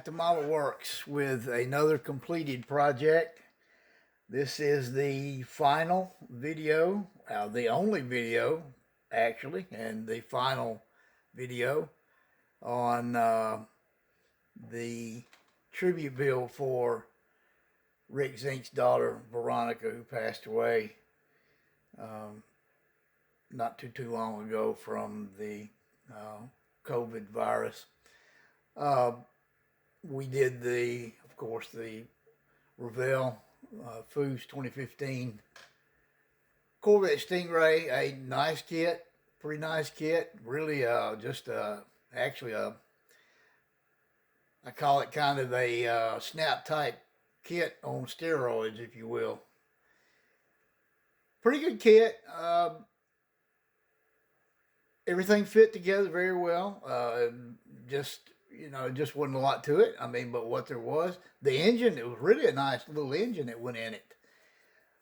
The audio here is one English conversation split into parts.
to Model Works with another completed project. This is the final video, the only video actually, and the final video on the tribute bill for Rick Zincks' daughter Veronica, who passed away not too long ago from the COVID virus. We did of course, the Revell Foods 2015 Corvette Stingray, a nice kit, pretty nice kit. Really, actually I call it kind of a snap type kit on steroids, if you will. Pretty good kit. Everything fit together very well. Just wasn't a lot to it. I mean, but what there was, the engine, it was really a nice little engine that went in it.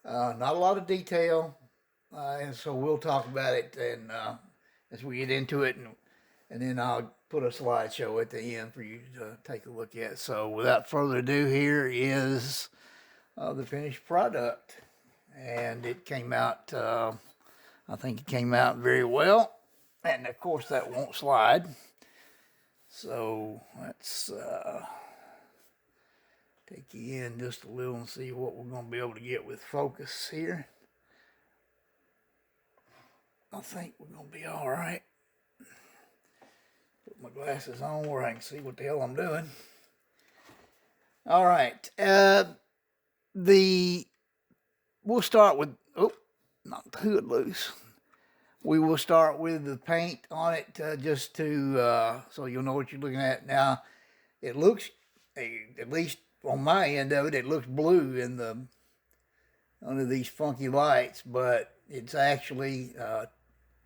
Not a lot of detail, and so we'll talk about it and as we get into it, and then I'll put a slideshow at the end for you to take a look at. So without further ado, here is the finished product, and it came out. I think it came out very well. And of course that won't slide. So let's take you in just a little and see what we're going to be able to get with focus here. I think we're going to be all right. Put my glasses on where I can see what the hell I'm doing. All right. We'll start with, knocked the hood loose. We will start with the paint on it just to, so you'll know what you're looking at. Now, it looks, at least on my end of it, it looks blue under these funky lights, but it's actually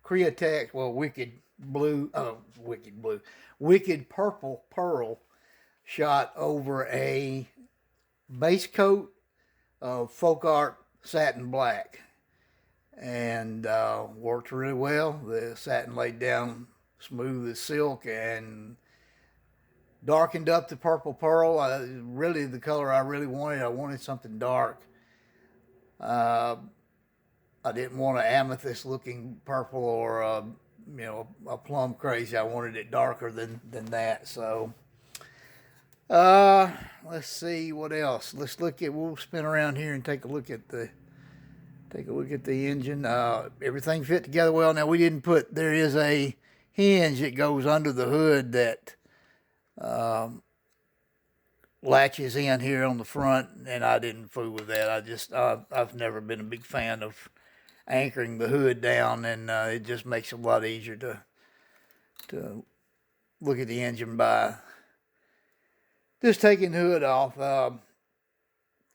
Createx, Wicked Purple Pearl shot over a base coat of Folk Art Satin Black. And worked really well. The satin laid down smooth as silk and darkened up the purple pearl. Really the color I really wanted. I wanted something dark. I didn't want an amethyst looking purple or a plum crazy. I wanted it darker than that. So let's see what else. We'll spin around here and take a look at the engine. Everything fit together well. Now, there is a hinge that goes under the hood that latches in here on the front, and I didn't fool with that. I've never been a big fan of anchoring the hood down, and it just makes it a lot easier to look at the engine by just taking the hood off.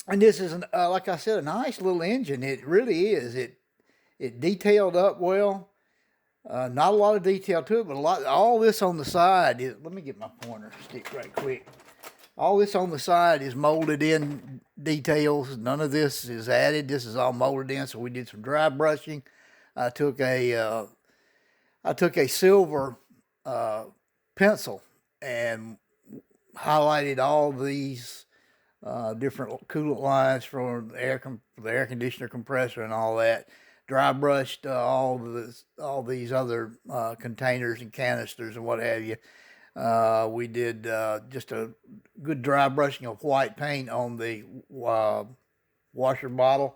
And this is, like I said, a nice little engine. It really is. It detailed up well. Not a lot of detail to it, but all this on the side is, let me get my pointer stick right quick. All this on the side is molded in details. None of this is added. This is all molded in, so we did some dry brushing. I took a silver pencil and highlighted all these different coolant lines for the air conditioner compressor and all that. Dry brushed all these other containers and canisters and what have you. We did just a good dry brushing of white paint on the washer bottle.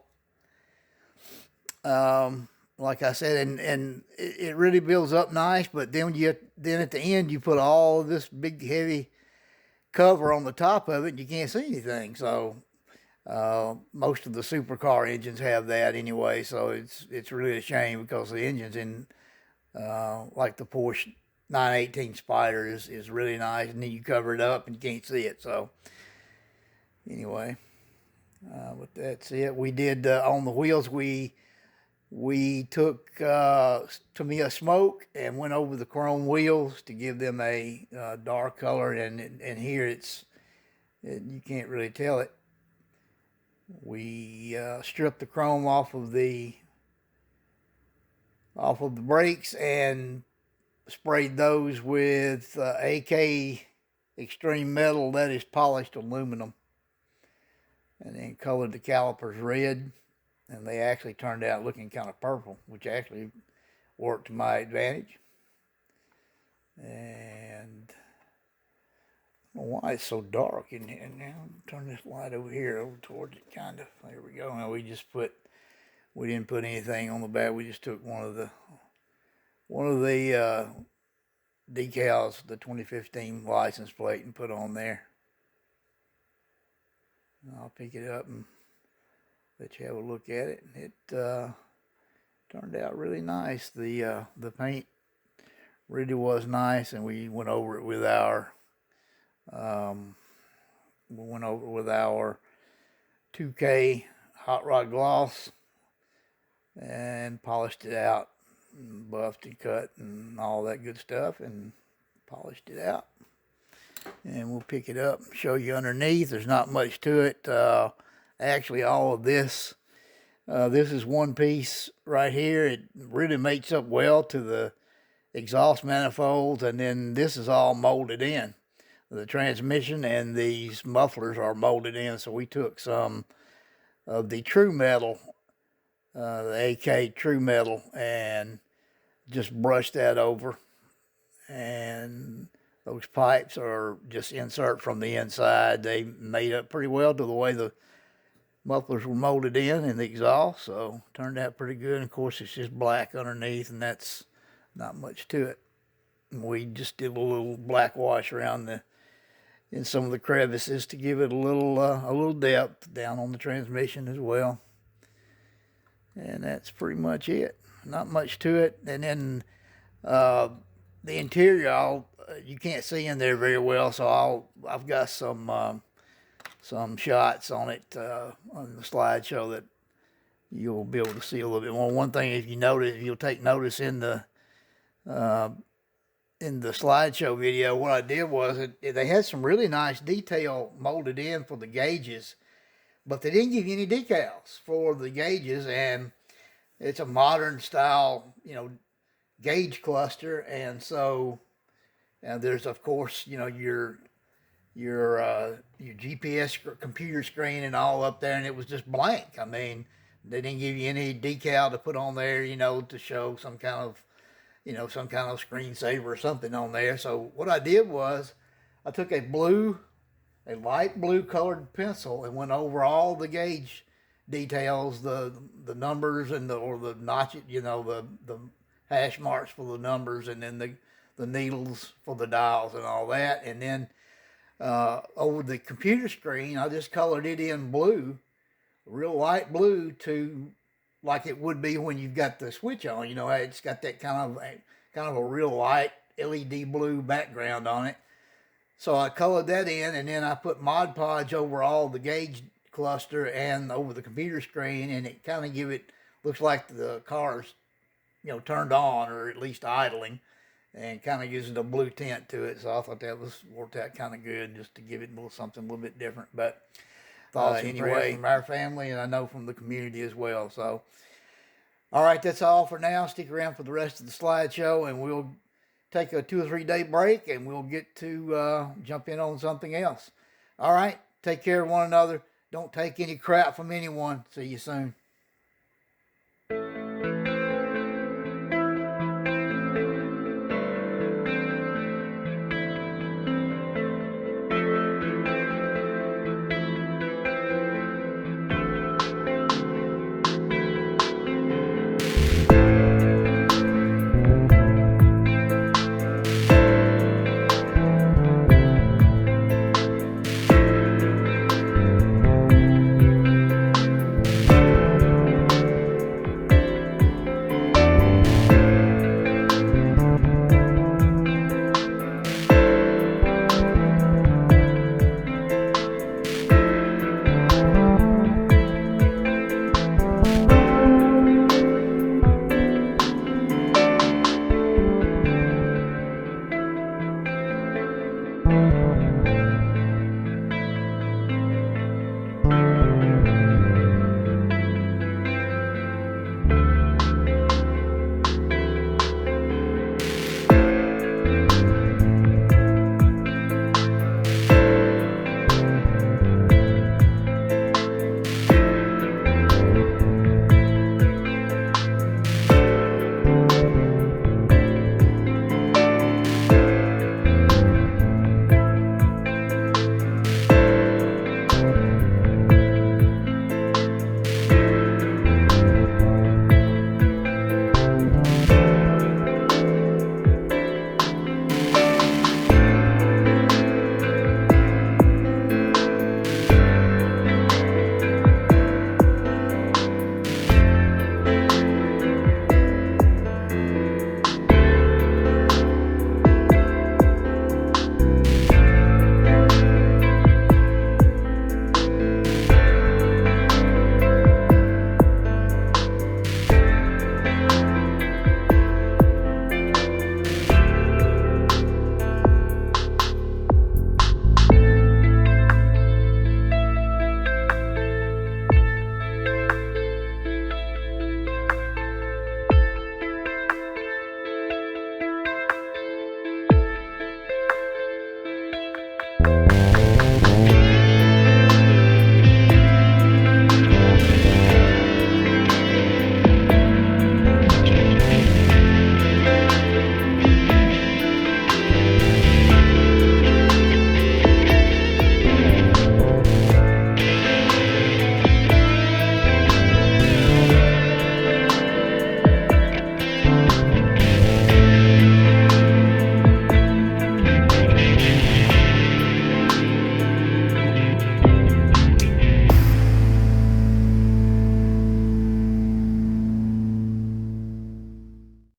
Like I said, and it really builds up nice. But then at the end you put all this big heavy cover on the top of it, and you can't see anything. So most of the supercar engines have that anyway. So it's really a shame because the engines in like the Porsche 918 Spider is really nice, and then you cover it up and you can't see it. So anyway, but that's it. We did on the wheels. We took Tamiya smoke and went over the chrome wheels to give them a dark color, and here you can't really tell it. We stripped the chrome off of the brakes and sprayed those with AK extreme metal, that is polished aluminum. And then colored the calipers red, and they actually turned out looking kind of purple, which actually worked to my advantage. And I don't know why it's so dark in here now. Turn this light over here, over towards it, kind of. There we go. Now we didn't put anything on the back. We just took one of the decals, the 2015 license plate, and put on there. I'll pick it up and let you have a look at it. It turned out really nice. The paint really was nice, and we went over it with our 2K hot rod gloss and polished it out, and buffed and cut and all that good stuff, and polished it out. And we'll pick it up and show you underneath. There's not much to it. Actually, all of this, this is one piece right here. It really mates up well to the exhaust manifolds, and then this is all molded in. The transmission and these mufflers are molded in, so we took some of the true metal, the AK true metal, and just brushed that over. And those pipes are just insert from the inside. They made up pretty well to the way the mufflers were molded in the exhaust, so turned out pretty good. And of course, it's just black underneath, and that's not much to it. And we just did a little black wash around in some of the crevices to give it a little depth down on the transmission as well. And that's pretty much it. Not much to it. And then the interior, you can't see in there very well, so I've got some shots on it on the slideshow that you'll be able to see a little bit more. One thing, if you'll take notice in the slideshow video, what I did was they had some really nice detail molded in for the gauges, but they didn't give you any decals for the gauges, and it's a modern style, gauge cluster, and so there's, of course, your GPS computer screen and all up there, and it was just blank. I mean, they didn't give you any decal to put on there, to show some kind of screensaver or something on there. So what I did was I took a light blue colored pencil and went over all the gauge details, the numbers and the notches, the hash marks for the numbers, and then the needles for the dials and all that. And then over the computer screen, I just colored it in blue, real light blue, to like it would be when you've got the switch on. It's got that kind of a real light LED blue background on it. So I colored that in, and then I put Mod Podge over all the gauge cluster and over the computer screen, and it kind of looks like the car's, turned on, or at least idling, and kind of gives it a blue tint to it. So I thought that worked out kind of good, just to give it something a little bit different. But thoughts anyway from our family, and I know from the community as well. So, all right, that's all for now. Stick around for the rest of the slideshow, and we'll take a 2 or 3 day break, and we'll get to jump in on something else. All right, take care of one another. Don't take any crap from anyone. See you soon.